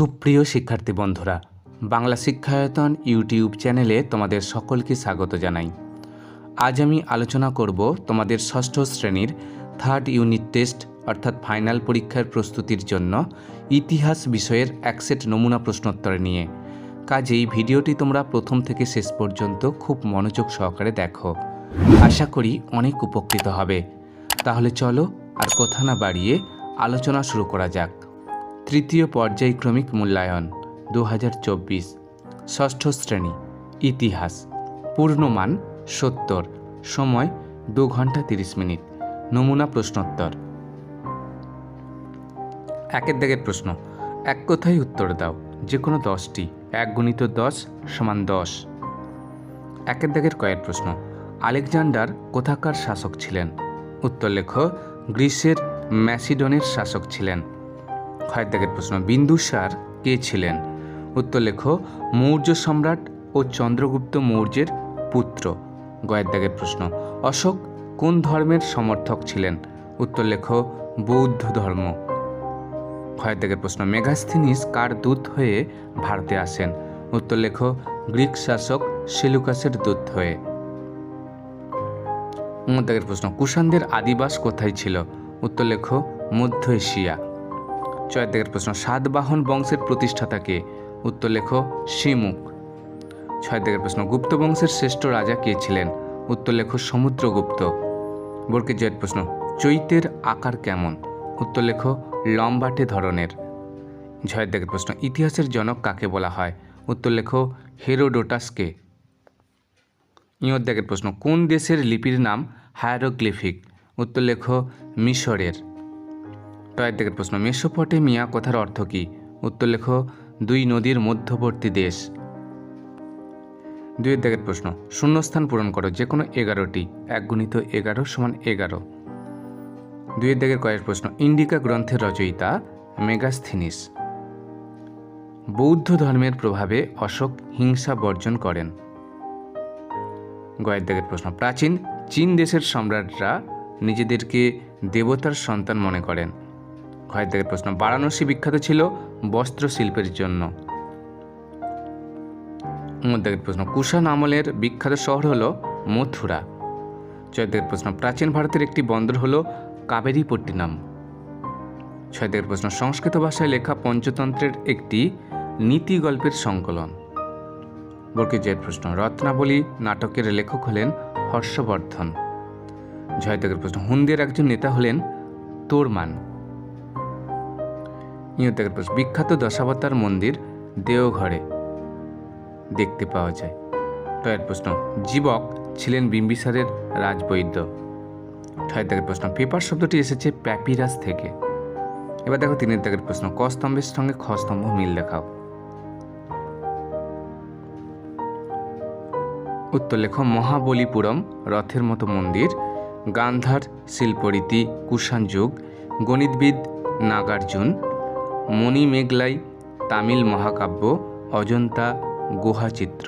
সুপ্রিয় শিক্ষার্থী বন্ধুরা, বাংলা শিক্ষায়তন ইউটিউব চ্যানেলে তোমাদের সকলকে স্বাগত জানাই। আজ আমি আলোচনা করব তোমাদের ষষ্ঠ শ্রেণীর থার্ড ইউনিট টেস্ট অর্থাৎ ফাইনাল পরীক্ষার প্রস্তুতির জন্য ইতিহাস বিষয়ের এক সেট নমুনা প্রশ্নোত্তর নিয়ে। কাজেই ভিডিওটি তোমরা প্রথম থেকে শেষ পর্যন্ত খুব মনোযোগ সহকারে দেখো। আশা করি অনেক উপকৃত হবে। তাহলে চলো আর কথা না বাড়িয়ে আলোচনা শুরু করা যাক। তৃতীয় পর্যায়ক্রমিক মূল্যায়ন 2024, ষষ্ঠ শ্রেণী ইতিহাস, পূর্ণমান 70, সময় 2 ঘন্টা 30 মিনিট। নমুনা প্রশ্নোত্তর। একের দাগের প্রশ্ন, এক কথায় উত্তর দাও, যে কোনো 10টি। 1 গুণিত 10 সমান 10। একের দাগের কয়ের প্রশ্ন, আলেকজান্ডার কোথাকার শাসক ছিলেন? উত্তর লেখো, গ্রিসের ম্যাসিডনের শাসক ছিলেন। ক্ষয়ের দাগের প্রশ্ন, বিন্দুসার কে ছিলেন? উত্তর লেখো, মৌর্য সম্রাট ও চন্দ্রগুপ্ত মৌর্যের পুত্র। গয়ের দাগের প্রশ্ন, অশোক কোন ধর্মের সমর্থক ছিলেন? উত্তর লেখো, বৌদ্ধ ধর্ম। ক্ষয়ের দাগের প্রশ্ন, মেগাস্থিনিস কার দূত হয়ে ভারতে আসেন? উত্তর লেখো, গ্রিক শাসক সেলুকাসের দূত হয়ে। দাগের প্রশ্ন, কুষাণদের আদিবাস কোথায় ছিল? উত্তর লেখো, মধ্য এশিয়া। ছয়ের দাগের প্রশ্ন, সাতবাহন বংশের প্রতিষ্ঠাতা কে? উত্তর লেখো, শিমুক। ছয়ের দাগের প্রশ্ন, গুপ্ত বংশের শ্রেষ্ঠ রাজা কে ছিলেন? উত্তর লেখো, সমুদ্রগুপ্ত। বর্গের জয়ের প্রশ্ন, চৈতের আকার কেমন? উত্তর লেখো, লম্বাটে ধরনের। ঝয়ের দাগের প্রশ্ন, ইতিহাসের জনক কাকে বলা হয়? উত্তর লেখো, হেরোডোটাসকে। ইঁর দাগের প্রশ্ন, কোন দেশের লিপির নাম হায়ারোগ্লিফিক? উত্তর লেখো, মিশরের। টয়ের দাগের প্রশ্ন, মেসোপটেমিয়া কথার অর্থ কী? উত্তর লেখো, 2 নদীর মধ্যবর্তী দেশ। 2 দাগের প্রশ্ন, শূন্যস্থান পূরণ করো, যে কোনো 11টি। 1 গুণিত 11 সমান 11। 2 দাগের কয়ের প্রশ্ন, ইন্ডিকা গ্রন্থের রচয়িতা মেগাস্থিনিস। বৌদ্ধ ধর্মের প্রভাবে অশোক হিংসা বর্জন করেন। গয়ের দাগের প্রশ্ন, প্রাচীন চীন দেশের সম্রাটরা নিজেদেরকে দেবতার সন্তান মনে করেন। ক্ষয়ের দাগের প্রশ্ন, বারাণসী বিখ্যাত ছিল বস্ত্র শিল্পের জন্য। দাগের প্রশ্ন, কুষাণ আমলের বিখ্যাত শহর হলো মথুরা। ছয়ের দাগের প্রশ্ন, প্রাচীন ভারতের একটি বন্দর হলো কাবেরীপট্টিনম। 6 দাগের প্রশ্ন, সংস্কৃত ভাষায় লেখা পঞ্চতন্ত্রের একটি নীতি গল্পের সংকলন। বর্গের জয়ের প্রশ্ন, রত্নাবলী নাটকের লেখক হলেন হর্ষবর্ধন। 6 দাগের প্রশ্ন, হুনদের একজন নেতা হলেন তোরমান। ইঁর দাগের প্রশ্ন, বিখ্যাত দশাবতার মন্দির দেওঘরে দেখতে পাওয়া যায়। টয়ের প্রশ্ন, জীবক ছিলেন বিম্বিসারের রাজবৈদ্য। 6 দাগের প্রশ্ন, পেপার শব্দটি এসেছে প্যাপিরাস থেকে। এবার দেখো 3 দাগের প্রশ্ন, ক স্তম্ভের সঙ্গে খ স্তম্ভ মিল দেখাও। উত্তর লেখো, মহাবলীপুরম রথের মতো মন্দির, গান্ধার শিল্পরীতি কুষাণ যুগ, গণিতবিদ নাগার্জুন, মণিমেগলাই তামিল মহাকাব্য, অজন্তা গুহাচিত্র।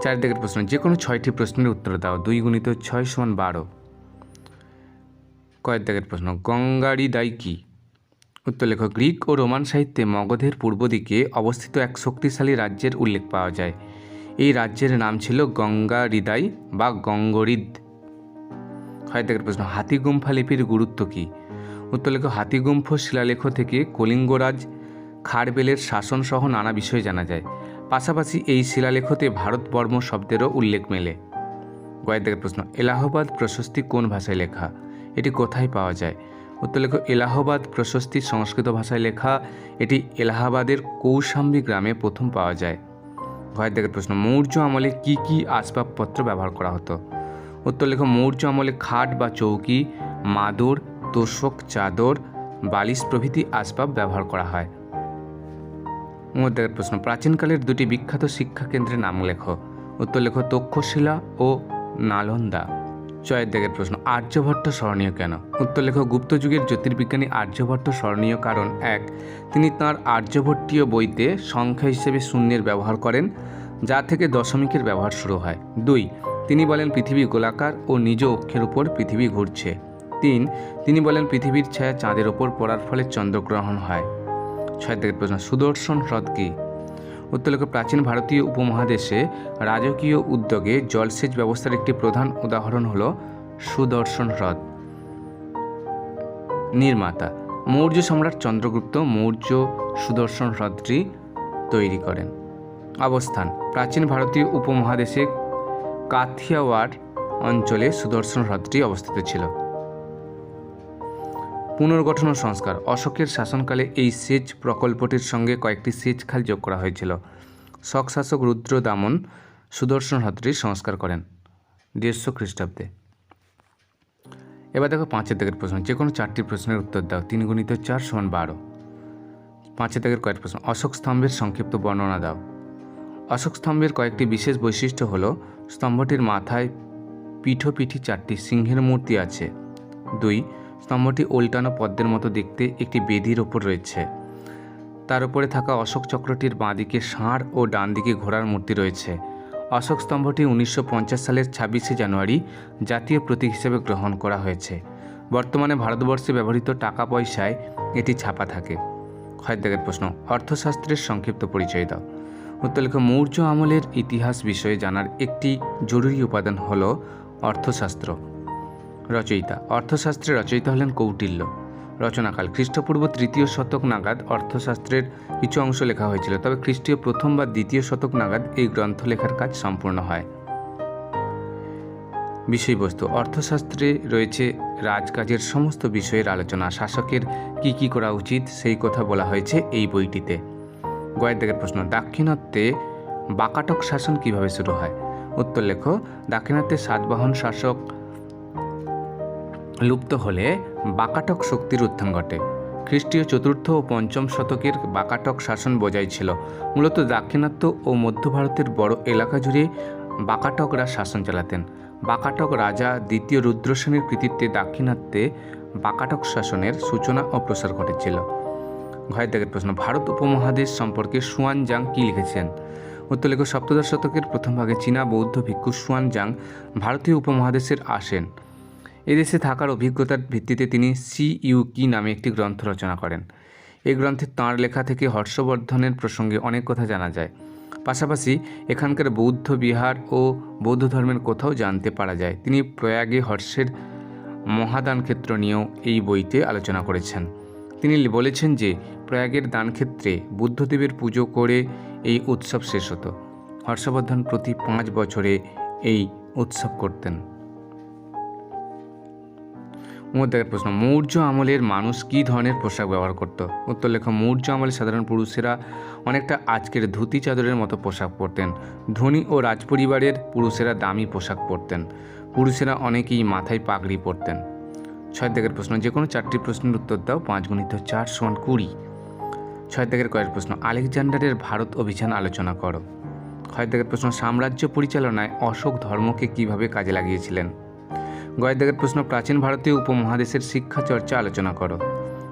4 দাগের প্রশ্ন, যে কোনো 6টি প্রশ্নের উত্তর দাও। 2 গুণিত 6 সমান 12। কয়ের দাগের প্রশ্ন, গঙ্গারিদাই কি? উত্তর লেখো, গ্রিক ও রোমান সাহিত্যে মগধের পূর্ব দিকে অবস্থিত এক শক্তিশালী রাজ্যের উল্লেখ পাওয়া যায়। এই রাজ্যের নাম ছিল গঙ্গারিদাই বা গঙ্গরিদ। ক্ষয়ের দাগের প্রশ্ন, হাতিগুম্ফা লিপির গুরুত্ব কী? উত্তর লেখো, হাতিগুম্ফ শিলালেখ থেকে কলিঙ্গরাজ খারবেলের শাসন সহ নানা বিষয় জানা যায়। পাশাপাশি এই শিলালেখতে ভারতবর্ম শব্দেরও উল্লেখ মেলে। গয়ের দাগের প্রশ্ন, এলাহাবাদ প্রশস্তি কোন ভাষায় লেখা? এটি কোথায় পাওয়া যায়? উত্তর লেখো, এলাহাবাদ প্রশস্তি সংস্কৃত ভাষায় লেখা। এটি এলাহাবাদের কৌশাম্বী গ্রামে প্রথম পাওয়া যায়। গয়ের দাগের প্রশ্ন, মৌর্য আমলে কি কি আসবাবপত্র ব্যবহার করা হতো? উত্তর লেখো, মৌর্য আমলে খাট বা চৌকি, মাদুর, তোষক, চাদর, বালিশ প্রভৃতি আসবাব ব্যবহার করা হয়। দাগের প্রশ্ন, প্রাচীনকালের 2টি বিখ্যাত শিক্ষা কেন্দ্রের নাম লেখো। উত্তর লেখো, তক্ষশিলা ও নালন্দা। 6 দাগের প্রশ্ন, আর্যভট্ট স্মরণীয় কেন? উত্তর লেখো, গুপ্ত যুগের জ্যোতির্বিজ্ঞানী আর্যভট্ট স্মরণীয় কারণ 1, তিনি তাঁর আর্যভট্টীয় বইতে সংখ্যা হিসেবে শূন্যের ব্যবহার করেন, যা থেকে দশমিকের ব্যবহার শুরু হয়। 2, তিনি বলেন পৃথিবী গোলাকার ও নিজ অক্ষের উপর পৃথিবী ঘুরছে। 3, তিনি বলেন পৃথিবীর ছায়া চাঁদের ওপর পড়ার ফলে চন্দ্রগ্রহণ হয়। ছয় দাগের প্রশ্ন সুদর্শন হ্রদ কি? উত্তর লেখো প্রাচীন ভারতীয় উপমহাদেশে রাজকীয় উদ্যোগে জলসেচ ব্যবস্থার একটি প্রধান উদাহরণ হল সুদর্শন হ্রদ। নির্মাতা মৌর্য সম্রাট চন্দ্রগুপ্ত মৌর্য সুদর্শন হ্রদটি তৈরি করেন। অবস্থান প্রাচীন ভারতীয় উপমহাদেশে কাথিয়াওয়াড় অঞ্চলে সুদর্শন হ্রদটি অবস্থিত ছিল। পুনর্গঠন ও সংস্কার অশোকের শাসনকালে এই সেচ প্রকল্পটির সঙ্গে কয়েকটি সেচ খাল যোগ করা হয়েছিল। শক শাসক রুদ্রদামন সুদর্শন হ্রদটির সংস্কার করেন 150 খ্রিস্টাব্দে। এবার দেখো 5 দাগের প্রশ্ন, যে কোনো 4টি প্রশ্নের উত্তর দাও। 3 × 4 = 12। 5 দাগের কয়েক প্রশ্ন, অশোক স্তম্ভের সংক্ষিপ্ত বর্ণনা দাও। অশোক স্তম্ভের কয়েকটি বিশেষ বৈশিষ্ট্য হল স্তম্ভটির মাথায় পিঠোপিঠি 4টি সিংহের মূর্তি আছে। 2 স্তম্ভটি উল্টানো পদ্মের মতো দেখতে একটি বেদির ওপর রয়েছে। তার উপরে থাকা অশোক চক্রটির বাঁদিকে ষাঁড় ও ডান দিকে ঘোড়ার মূর্তি রয়েছে। অশোক স্তম্ভটি 1950 সালের 26শে জানুয়ারি জাতীয় প্রতীক হিসেবে গ্রহণ করা হয়েছে। বর্তমানে ভারতবর্ষে ব্যবহৃত টাকা পয়সায় এটি ছাপা থাকে। 6 দাগের প্রশ্ন, অর্থশাস্ত্রের সংক্ষিপ্ত পরিচয় দাও। উত্তর লেখো মৌর্য আমলের ইতিহাস বিষয়ে জানার একটি জরুরি উপাদান হল অর্থশাস্ত্র। রচয়িতা অর্থশাস্ত্রের রচয়িতা হলেন কৌটিল্য। রচনাকাল খ্রিস্টপূর্ব 3য় শতক নাগাদ অর্থশাস্ত্রের কিছু অংশ লেখা হয়েছিল, তবে খ্রিস্টীয় 1ম বা 2য় শতক নাগাদ এই গ্রন্থ লেখার কাজ সম্পূর্ণ হয়। বিষয়বস্তু অর্থশাস্ত্রে রয়েছে রাজকাজের সমস্ত বিষয়ের আলোচনা। শাসকের কি করা উচিত সেই কথা বলা হয়েছে এই বইটিতে। 6 দাগের প্রশ্ন, দাক্ষিণাত্যে বাকাটক শাসন কিভাবে শুরু হয়? উত্তর লেখো দাক্ষিণাত্যে সাতবাহন শাসক লুপ্ত হলে বাকাটক শক্তির উত্থান ঘটে। খ্রিস্টীয় 4র্থ ও 5ম শতকের বাকাটক শাসন বজায় ছিল। মূলত দাক্ষিণাত্য ও মধ্য ভারতের বড় এলাকা জুড়ে বাকাটকরা শাসন চালাতেন। বাকাটক রাজা 2য় রুদ্রসেনের কৃতিত্বে দাক্ষিণাত্যে বাকাটক শাসনের সূচনা ও প্রসার ঘটেছিল। 6 দাগের প্রশ্ন, ভারত উপমহাদেশ সম্পর্কে সুয়ানজাং কি লিখেছেন? উত্তর লেখো সপ্তদশ শতকের প্রথম ভাগে চীনা বৌদ্ধ ভিক্ষু সুয়ানজাং ভারতীয় উপমহাদেশের আসেন। এদেশে থাকার অভিজ্ঞতার ভিত্তিতে তিনি সিইউকি নামে একটি গ্রন্থ রচনা করেন। এই গ্রন্থে তাঁর লেখা থেকে হর্ষবর্ধনের প্রসঙ্গে অনেক কথা জানা যায়। পাশাপাশি এখানকার বৌদ্ধ বিহার ও বৌদ্ধ ধর্মের কোথাও জানতে পারা যায়। তিনি প্রয়াগে হর্ষের মহাদান ক্ষেত্র নিয়েও এই বইতে আলোচনা করেছেন। তিনি বলেছেন যে প্রয়াগের দানক্ষেত্রে বুদ্ধদেবের পুজো করে এই উৎসব শেষ হতো। হর্ষবর্ধন প্রতি 5 বছরে এই উৎসব করতেন। 9 দাগের প্রশ্ন, মৌর্য আমলের মানুষ কী ধরনের পোশাক ব্যবহার করত? উত্তর লেখো মৌর্য আমলে সাধারণ পুরুষেরা অনেকটা আজকের ধুতি চাদরের মতো পোশাক পরতেন। ধনী ও রাজপরিবারের পুরুষেরা দামি পোশাক পরতেন। পুরুষেরা অনেকেই মাথায় পাগড়ি পরতেন। 6 দাগের প্রশ্ন, যে কোনো 4টি প্রশ্নের উত্তর দাও। 5 × 4 = 20। 6 দাগের কয়েক প্রশ্ন, আলেকজান্ডারের ভারত অভিযান আলোচনা করো। 6 দাগের প্রশ্ন, সাম্রাজ্য পরিচালনায় অশোক ধর্মকে কিভাবে কাজে লাগিয়েছিলেন? 6 দাগের প্রশ্ন, প্রাচীন ভারতীয় উপমহাদেশের শিক্ষা চর্চা আলোচনা করো।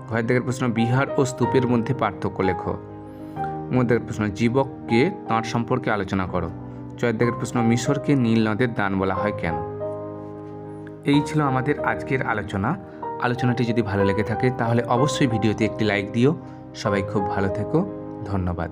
6 দাগের প্রশ্ন, বিহার ও স্তূপের মধ্যে পার্থক্য লেখো। 9 দাগের প্রশ্ন, জীবককে তাঁর সম্পর্কে আলোচনা করো। 6 দাগের প্রশ্ন, মিশরকে নীল নদের দান বলা হয় কেন? এই ছিল আমাদের আজকের আলোচনা। আলোচনাটি যদি ভালো লেগে থাকে তাহলে অবশ্যই ভিডিওতে একটি লাইক দিও। সবাই খুব ভালো থেকো। ধন্যবাদ।